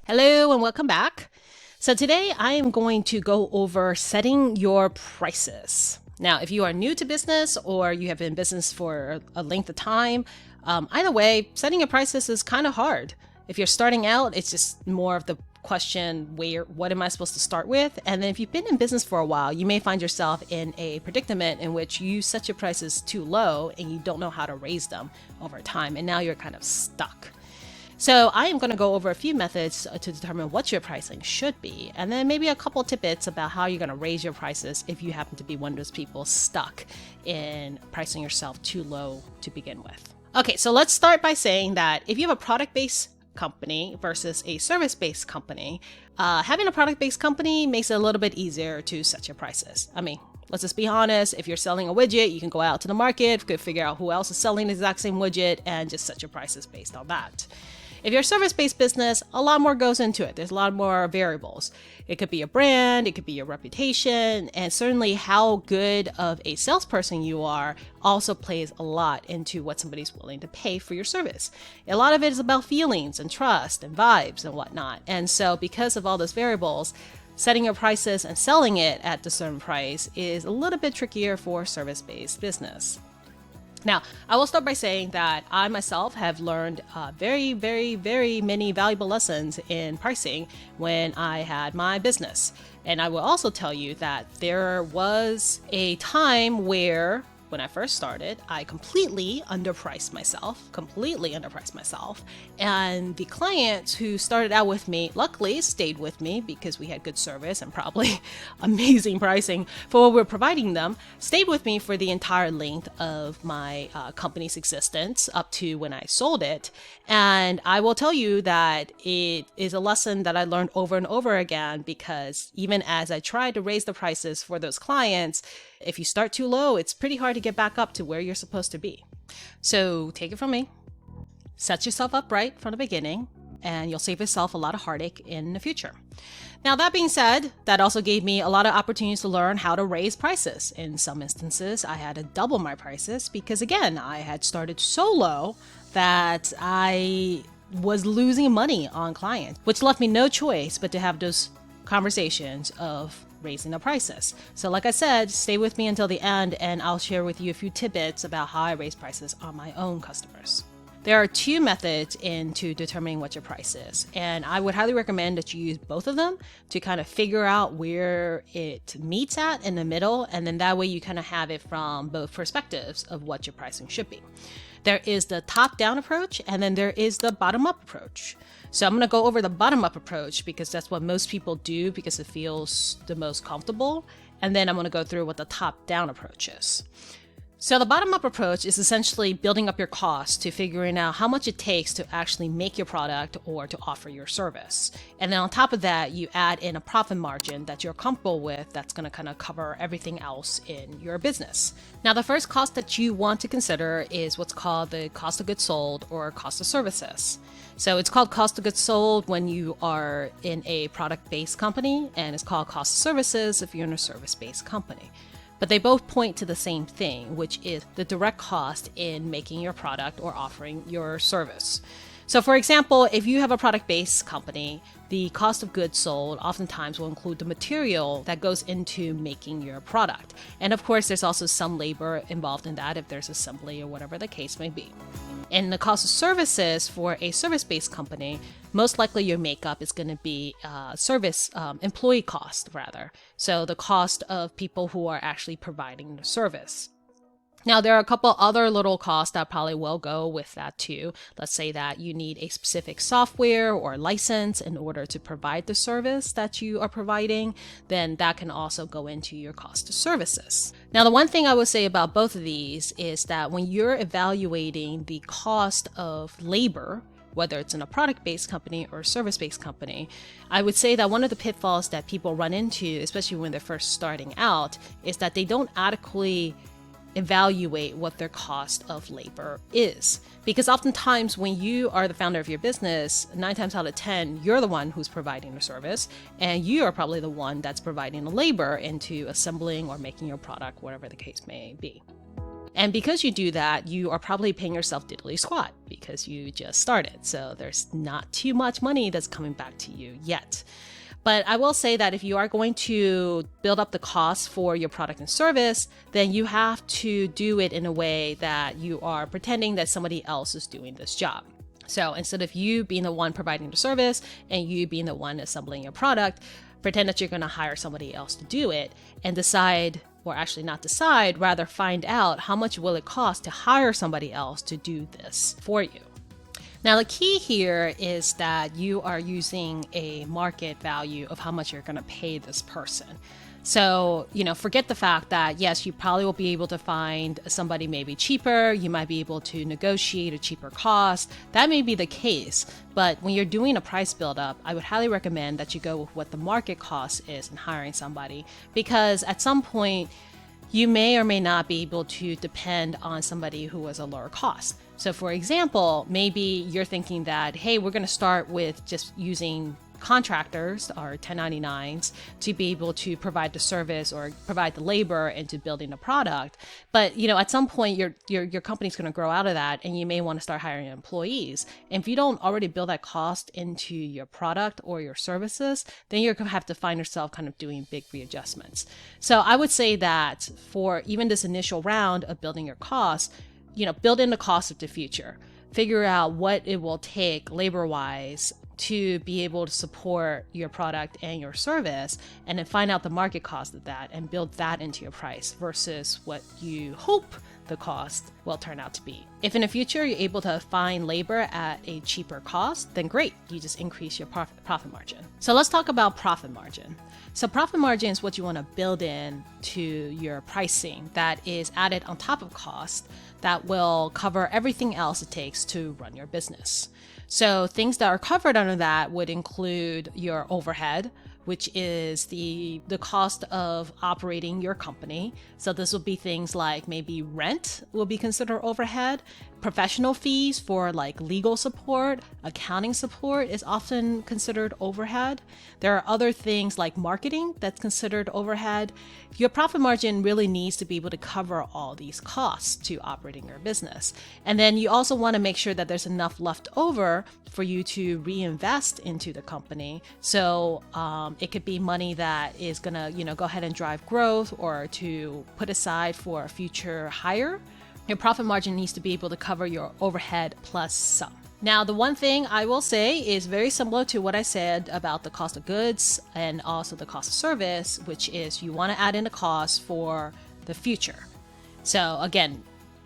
Hello and welcome back. So today I am going to go over setting your prices. Now, if you are new to business or you have been in business for a length of time, either way, setting your prices is kind of hard. If you're starting out, it's just more of the question what am I supposed to start with? And then if you've been in business for a while, you may find yourself in a predicament in which you set your prices too low and you don't know how to raise them over time. And now you're kind of stuck. So I am going to go over a few methods to determine what your pricing should be, and then maybe a couple tidbits about how you're going to raise your prices if you happen to be one of those people stuck in pricing yourself too low to begin with. Okay, so let's start by saying that if you have a product-based company versus a service-based company, having a product-based company makes it a little bit easier to set your prices. I mean, let's just be honest, if you're selling a widget, you can go out to the market, could figure out who else is selling the exact same widget, and just set your prices based on that. If you're a service-based business, a lot more goes into it. There's a lot more variables. It could be a brand, it could be your reputation, and certainly how good of a salesperson you are also plays a lot into what somebody's willing to pay for your service. A lot of it is about feelings and trust and vibes and whatnot. And so because of all those variables, setting your prices and selling it at a certain price is a little bit trickier for service-based business. Now, I will start by saying that I myself have learned very many valuable lessons in pricing when I had my business. And I will also tell you that there was a time where, when I first started, I completely underpriced myself. And the clients who started out with me, luckily, stayed with me because we had good service and probably amazing pricing for what we were providing them, stayed with me for the entire length of my company's existence up to when I sold it. And I will tell you that it is a lesson that I learned over and over again, because even as I tried to raise the prices for those clients, if you start too low, it's pretty hard to get back up to where you're supposed to be. So take it from me. Set yourself up right from the beginning, and you'll save yourself a lot of heartache in the future. Now, that being said, that also gave me a lot of opportunities to learn how to raise prices. In some instances, I had to double my prices because, again, I had started so low that I was losing money on clients, which left me no choice but to have those conversations of raising the prices. So like I said, stay with me until the end and I'll share with you a few tidbits about how I raise prices on my own customers. There are two methods into determining what your price is, and I would highly recommend that you use both of them to kind of figure out where it meets at in the middle, and then that way you kind of have it from both perspectives of what your pricing should be. There is the top-down approach, and then there is the bottom-up approach. So I'm going to go over the bottom-up approach because that's what most people do because it feels the most comfortable, and then I'm going to go through what the top-down approach is. So the bottom-up approach is essentially building up your costs to figuring out how much it takes to actually make your product or to offer your service. And then on top of that, you add in a profit margin that you're comfortable with that's going to kind of cover everything else in your business. Now, the first cost that you want to consider is what's called the cost of goods sold or cost of services. So it's called cost of goods sold when you are in a product-based company, and it's called cost of services if you're in a service-based company. But they both point to the same thing, which is the direct cost in making your product or offering your service. So for example, if you have a product-based company, the cost of goods sold oftentimes will include the material that goes into making your product. And of course, there's also some labor involved in that if there's assembly or whatever the case may be. And the cost of services for a service-based company, most likely your makeup is going to be employee cost rather. So the cost of people who are actually providing the service. Now, there are a couple other little costs that probably will go with that too. Let's say that you need a specific software or license in order to provide the service that you are providing, then that can also go into your cost of services. Now, the one thing I would say about both of these is that when you're evaluating the cost of labor, whether it's in a product-based company or a service-based company, I would say that one of the pitfalls that people run into, especially when they're first starting out, is that they don't adequately evaluate what their cost of labor is. Because oftentimes when you are the founder of your business, 9 times out of 10, you're the one who's providing the service, and you are probably the one that's providing the labor into assembling or making your product, whatever the case may be. And because you do that, you are probably paying yourself diddly squat because you just started. So there's not too much money that's coming back to you yet. But I will say that if you are going to build up the cost for your product and service, then you have to do it in a way that you are pretending that somebody else is doing this job. So instead of you being the one providing the service and you being the one assembling your product, pretend that you're going to hire somebody else to do it and decide, or actually not decide, rather find out how much will it cost to hire somebody else to do this for you. Now, the key here is that you are using a market value of how much you're going to pay this person. So, forget the fact that, yes, you probably will be able to find somebody maybe cheaper. You might be able to negotiate a cheaper cost. That may be the case. But when you're doing a price buildup, I would highly recommend that you go with what the market cost is in hiring somebody, because at some point, you may or may not be able to depend on somebody who was a lower cost. So for example, maybe you're thinking that, hey, we're going to start with just using contractors or 1099s to be able to provide the service or provide the labor into building a product. But at some point your company's going to grow out of that, and you may want to start hiring employees. And if you don't already build that cost into your product or your services, then you're going to have to find yourself kind of doing big readjustments. So I would say that for even this initial round of building your costs, build in the cost of the future. Figure out what it will take labor-wise to be able to support your product and your service, and then find out the market cost of that and build that into your price versus what you hope the cost will turn out to be. If in the future you're able to find labor at a cheaper cost, then great, you just increase your profit margin. So let's talk about profit margin. So profit margin is what you want to build in to your pricing that is added on top of cost that will cover everything else it takes to run your business. So things that are covered under that would include your overhead, which is the cost of operating your company. So this will be things like maybe rent will be considered overhead. Professional fees for like legal support, accounting support is often considered overhead. There are other things like marketing that's considered overhead. Your profit margin really needs to be able to cover all these costs to operating your business. And then you also want to make sure that there's enough left over for you to reinvest into the company. So it could be money that is going to, go ahead and drive growth, or to put aside for a future hire. Your profit margin needs to be able to cover your overhead plus some. Now, the one thing I will say is very similar to what I said about the cost of goods and also the cost of service, which is you want to add in a cost for the future. So again,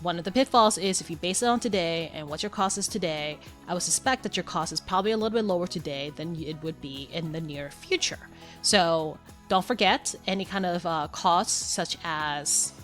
one of the pitfalls is if you base it on today and what your cost is today, I would suspect that your cost is probably a little bit lower today than it would be in the near future. So don't forget any kind of costs such as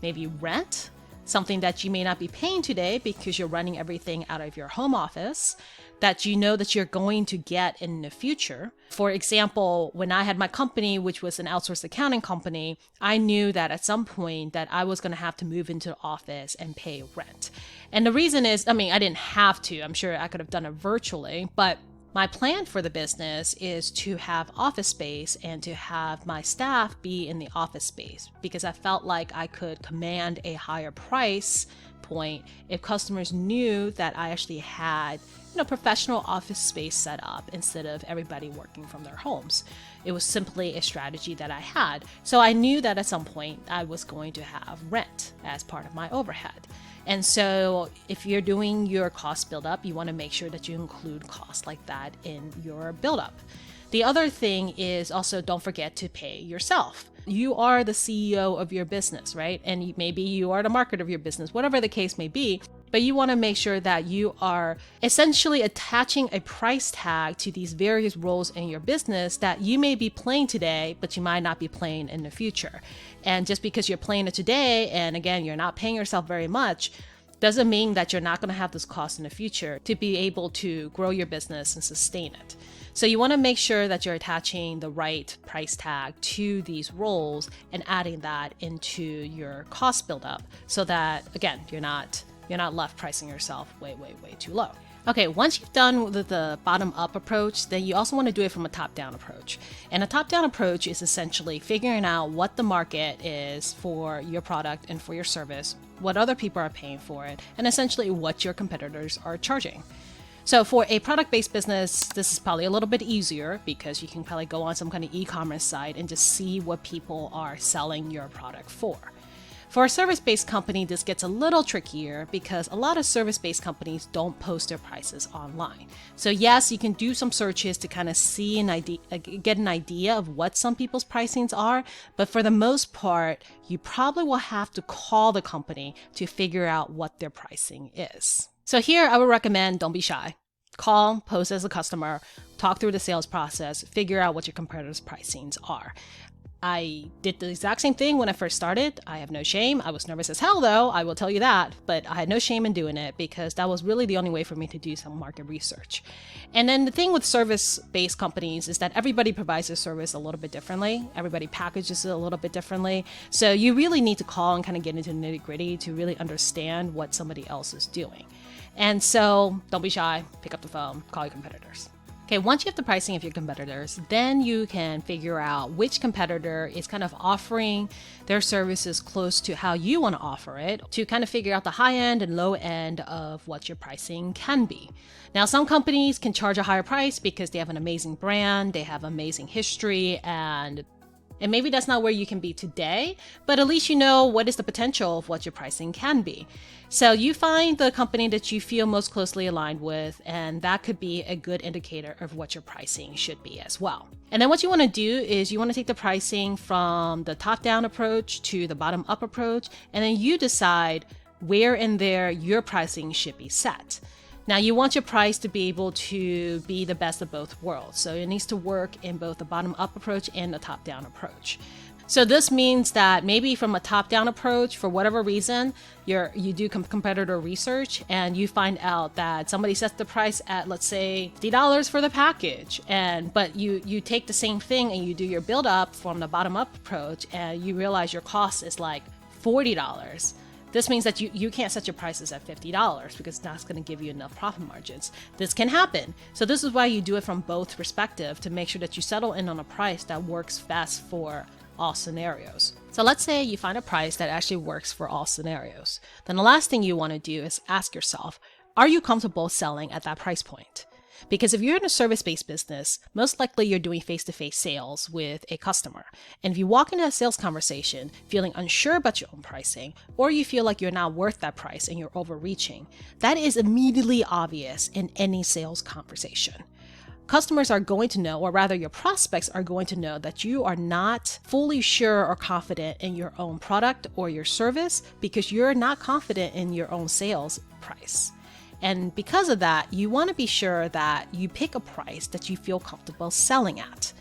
maybe rent, something that you may not be paying today because you're running everything out of your home office, that you know that you're going to get in the future. For example, when I had my company, which was an outsourced accounting company, I knew that at some point that I was going to have to move into the office and pay rent. And the reason is, I didn't have to. I'm sure I could have done it virtually, but my plan for the business is to have office space and to have my staff be in the office space, because I felt like I could command a higher price point if customers knew that I actually had professional office space set up instead of everybody working from their homes. It was simply a strategy that I had. So I knew that at some point I was going to have rent as part of my overhead. And so if you're doing your cost buildup, you want to make sure that you include costs like that in your buildup. The other thing is also don't forget to pay yourself. You are the CEO of your business, right? And maybe you are the marketer of your business, whatever the case may be. But you want to make sure that you are essentially attaching a price tag to these various roles in your business that you may be playing today, but you might not be playing in the future. And just because you're playing it today, and again, you're not paying yourself very much, doesn't mean that you're not going to have this cost in the future to be able to grow your business and sustain it. So you want to make sure that you're attaching the right price tag to these roles and adding that into your cost buildup so that, again, you're not left pricing yourself way too low. Okay, once you've done the bottom up approach, then you also want to do it from a top down approach. And a top down approach is essentially figuring out what the market is for your product and for your service, what other people are paying for it, and essentially what your competitors are charging. So for a product-based business, this is probably a little bit easier because you can probably go on some kind of e-commerce site and just see what people are selling your product for. For a service-based company, this gets a little trickier because a lot of service-based companies don't post their prices online. So yes, you can do some searches to kind of see get an idea of what some people's pricings are, but for the most part, you probably will have to call the company to figure out what their pricing is. So here I would recommend don't be shy. Call, post as a customer, talk through the sales process, figure out what your competitors' pricings are. I did the exact same thing when I first started. I have no shame. I was nervous as hell though, I will tell you that, but I had no shame in doing it because that was really the only way for me to do some market research. And then the thing with service-based companies is that everybody provides their service a little bit differently. Everybody packages it a little bit differently. So you really need to call and kind of get into the nitty-gritty to really understand what somebody else is doing. And so don't be shy, pick up the phone, call your competitors. Okay, once you have the pricing of your competitors, then you can figure out which competitor is kind of offering their services close to how you want to offer it to kind of figure out the high end and low end of what your pricing can be. Now, some companies can charge a higher price because they have an amazing brand, they have amazing history, and maybe that's not where you can be today, but at least you know what is the potential of what your pricing can be. So you find the company that you feel most closely aligned with, and that could be a good indicator of what your pricing should be as well. And then what you want to do is you want to take the pricing from the top-down approach to the bottom-up approach, and then you decide where in there your pricing should be set. Now, you want your price to be able to be the best of both worlds. So it needs to work in both the bottom-up approach and the top-down approach. So this means that maybe from a top-down approach, for whatever reason, you do competitor research and you find out that somebody sets the price at, let's say, $50 for the package. But you take the same thing and you do your build-up from the bottom-up approach and you realize your cost is like $40. This means that you can't set your prices at $50 because that's going to give you enough profit margins. This can happen. So this is why you do it from both perspectives to make sure that you settle in on a price that works best for all scenarios. So let's say you find a price that actually works for all scenarios. Then the last thing you want to do is ask yourself, are you comfortable selling at that price point? Because if you're in a service-based business, most likely you're doing face-to-face sales with a customer. And if you walk into a sales conversation feeling unsure about your own pricing, or you feel like you're not worth that price and you're overreaching, that is immediately obvious in any sales conversation. Customers are going to know, or rather your prospects are going to know, that you are not fully sure or confident in your own product or your service because you're not confident in your own sales price. And because of that, you want to be sure that you pick a price that you feel comfortable selling at.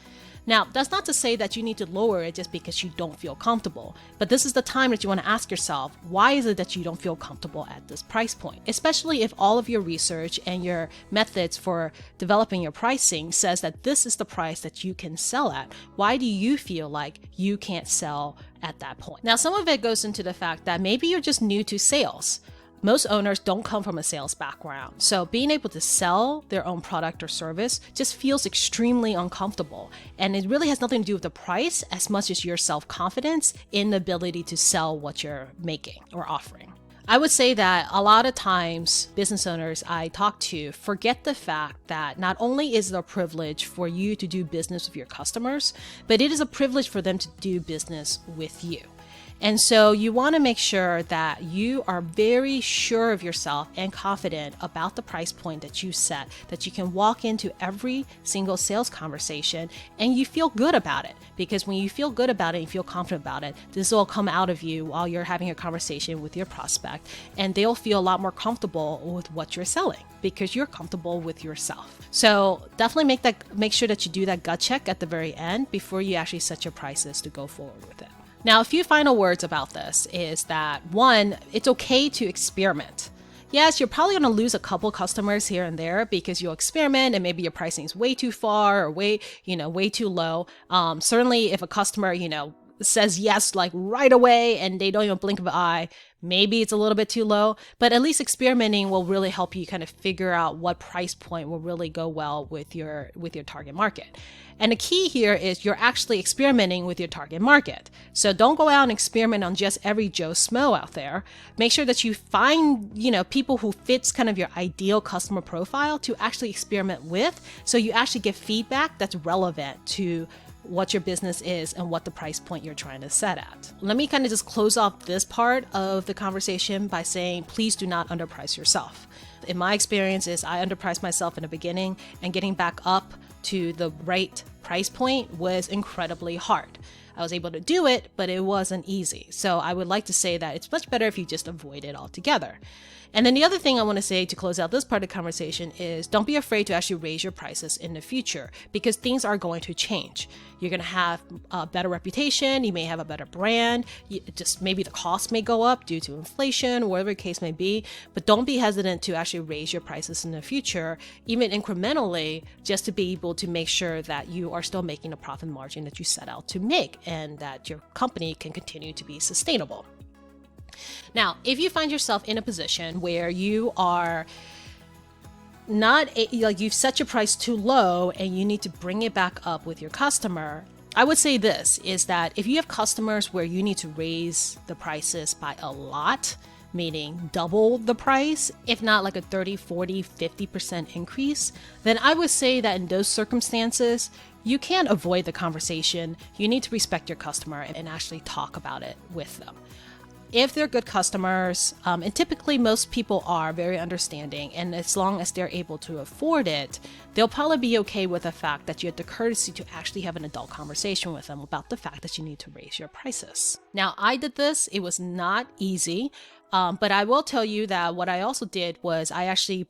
Now, that's not to say that you need to lower it just because you don't feel comfortable, but this is the time that you want to ask yourself, why is it that you don't feel comfortable at this price point? Especially if all of your research and your methods for developing your pricing says that this is the price that you can sell at. Why do you feel like you can't sell at that point? Now, some of it goes into the fact that maybe you're just new to sales. Most owners don't come from a sales background, so being able to sell their own product or service just feels extremely uncomfortable. And it really has nothing to do with the price as much as your self-confidence in the ability to sell what you're making or offering. I would say that a lot of times business owners I talk to forget the fact that not only is it a privilege for you to do business with your customers, but it is a privilege for them to do business with you. And so you want to make sure that you are very sure of yourself and confident about the price point that you set, that you can walk into every single sales conversation and you feel good about it. Because when you feel good about it, you feel confident about it, this will come out of you while you're having a conversation with your prospect, and they'll feel a lot more comfortable with what you're selling because you're comfortable with yourself. So definitely make sure that you do that gut check at the very end before you actually set your prices to go forward with it. Now, a few final words about this is that, one, it's okay to experiment. Yes, you're probably going to lose a couple customers here and there because you'll experiment and maybe your pricing is way too far or way too low. Certainly if a customer, says yes like right away and they don't even blink of an eye, Maybe it's a little bit too low, but at least experimenting will really help you kind of figure out what price point will really go well with your target market. And the key here is you're actually experimenting with your target market. So don't go out and experiment on just every Joe Smo out there. Make sure that you find, people who fits kind of your ideal customer profile to actually experiment with, so you actually get feedback that's relevant to what your business is and what the price point you're trying to set at. Let me kind of just close off this part of the conversation by saying, please do not underprice yourself. In my experiences, I underpriced myself in the beginning, and getting back up to the right price point was incredibly hard. I was able to do it, but it wasn't easy. So I would like to say that it's much better if you just avoid it altogether. And then the other thing I want to say to close out this part of the conversation is don't be afraid to actually raise your prices in the future, because things are going to change. You're going to have a better reputation. You may have a better brand. Just maybe the cost may go up due to inflation, whatever the case may be. But don't be hesitant to actually raise your prices in the future, even incrementally, just to be able to make sure that you are still making a profit margin that you set out to make and that your company can continue to be sustainable. Now, if you find yourself in a position where you are you've set your price too low and you need to bring it back up with your customer, I would say this is that if you have customers where you need to raise the prices by a lot, meaning double the price, if not like a 30, 40, 50% increase, then I would say that in those circumstances, you can't avoid the conversation. You need to respect your customer and actually talk about it with them. If they're good customers, and typically most people are very understanding, and as long as they're able to afford it, they'll probably be okay with the fact that you had the courtesy to actually have an adult conversation with them about the fact that you need to raise your prices. Now, I did this. It was not easy. But I will tell you that what I also did was I actually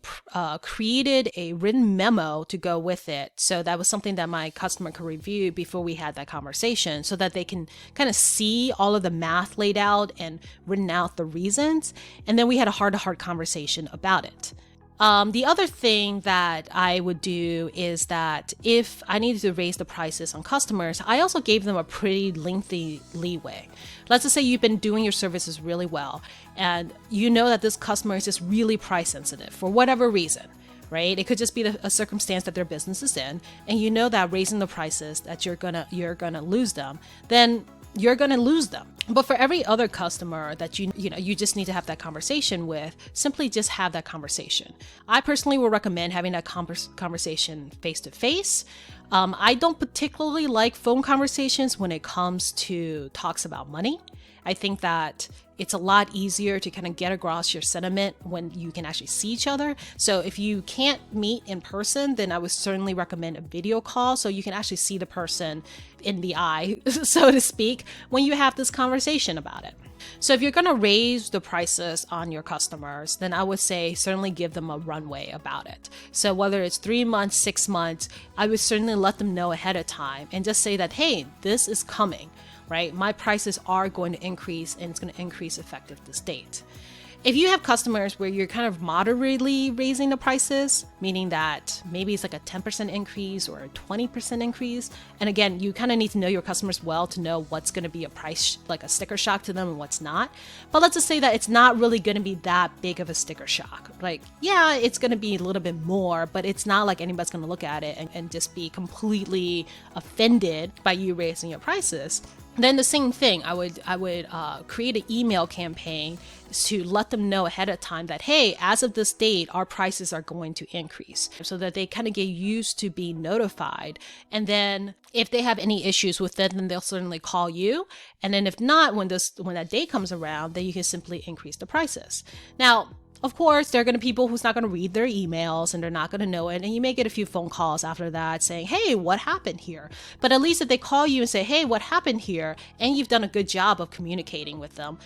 created a written memo to go with it. So that was something that my customer could review before we had that conversation, so that they can kind of see all of the math laid out and written out the reasons. And then we had a heart-to-heart conversation about it. The other thing that I would do is that if I needed to raise the prices on customers, I also gave them a pretty lengthy leeway. Let's just say you've been doing your services really well, and you know that this customer is just really price sensitive for whatever reason, right? It could just be a circumstance that their business is in, and you know that raising the prices that you're gonna lose them, then you're going to lose them. But for every other customer that you just need to have that conversation with, simply just have that conversation. I personally would recommend having that conversation face to face. I don't particularly like phone conversations when it comes to talks about money. I think that it's a lot easier to kind of get across your sentiment when you can actually see each other. So if you can't meet in person, then I would certainly recommend a video call so you can actually see the person in the eye, so to speak, when you have this conversation about it. So if you're going to raise the prices on your customers, then I would say certainly give them a runway about it. So whether it's 3 months, 6 months, I would certainly let them know ahead of time and just say that, hey, this is coming. Right? My prices are going to increase, and it's going to increase effective this date. If you have customers where you're kind of moderately raising the prices, meaning that maybe it's like a 10% increase or a 20% increase, and again, you kind of need to know your customers well to know what's going to be a price, like a sticker shock to them and what's not. But let's just say that it's not really going to be that big of a sticker shock. Like, yeah, it's going to be a little bit more, but it's not like anybody's going to look at it and just be completely offended by you raising your prices. Then the same thing, I would create an email campaign to let them know ahead of time that, hey, as of this date, our prices are going to increase, so that they kind of get used to being notified. And then if they have any issues with it, then they'll certainly call you. And then if not, when that day comes around, then you can simply increase the prices. Now, of course, there are going to be people who's not going to read their emails and they're not going to know it. And you may get a few phone calls after that saying, hey, what happened here? But at least if they call you and say, hey, what happened here? And you've done a good job of communicating with them,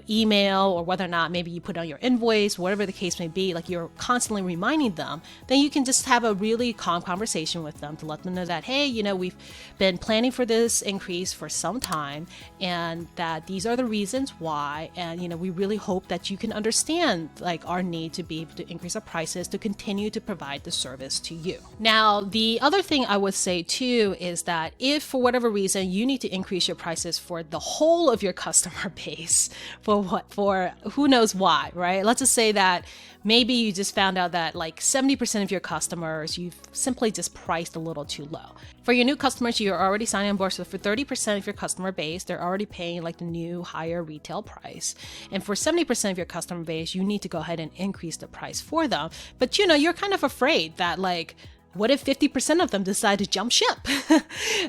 email, or whether or not maybe you put on your invoice, whatever the case may be, like you're constantly reminding them, then you can just have a really calm conversation with them to let them know that, hey, we've been planning for this increase for some time, and that these are the reasons why, and we really hope that you can understand like our need to be able to increase our prices to continue to provide the service to you. Now, the other thing I would say too is that if for whatever reason you need to increase your prices for the whole of your customer base, for who knows why, right? Let's just say that maybe you just found out that like 70% of your customers, you've simply just priced a little too low. For your new customers, you're already signing on board. So for 30% of your customer base, they're already paying like the new higher retail price. And for 70% of your customer base, you need to go ahead and increase the price for them. But you're kind of afraid that like, what if 50% of them decide to jump ship?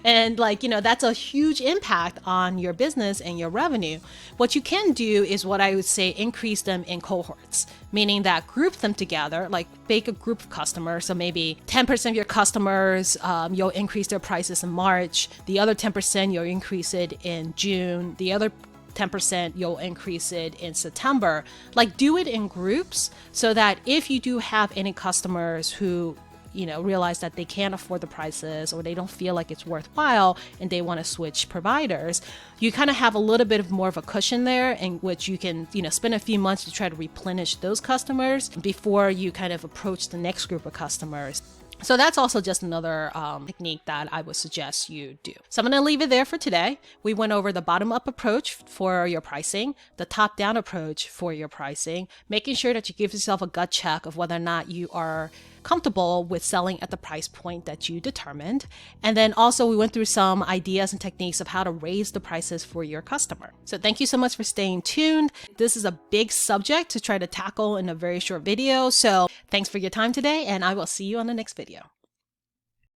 And that's a huge impact on your business and your revenue. What you can do is what I would say, increase them in cohorts, meaning that group them together, like make a group of customers. So maybe 10% of your customers, you'll increase their prices in March. The other 10%, you'll increase it in June. The other 10%, you'll increase it in September. Like do it in groups so that if you do have any customers who realize that they can't afford the prices or they don't feel like it's worthwhile and they want to switch providers, you kind of have a little bit of more of a cushion there in which you can, spend a few months to try to replenish those customers before you kind of approach the next group of customers. So that's also just another technique that I would suggest you do. So I'm going to leave it there for today. We went over the bottom-up approach for your pricing, the top-down approach for your pricing, making sure that you give yourself a gut check of whether or not you are comfortable with selling at the price point that you determined. And then also we went through some ideas and techniques of how to raise the prices for your customer. So thank you so much for staying tuned. This is a big subject to try to tackle in a very short video. So thanks for your time today, and I will see you on the next video.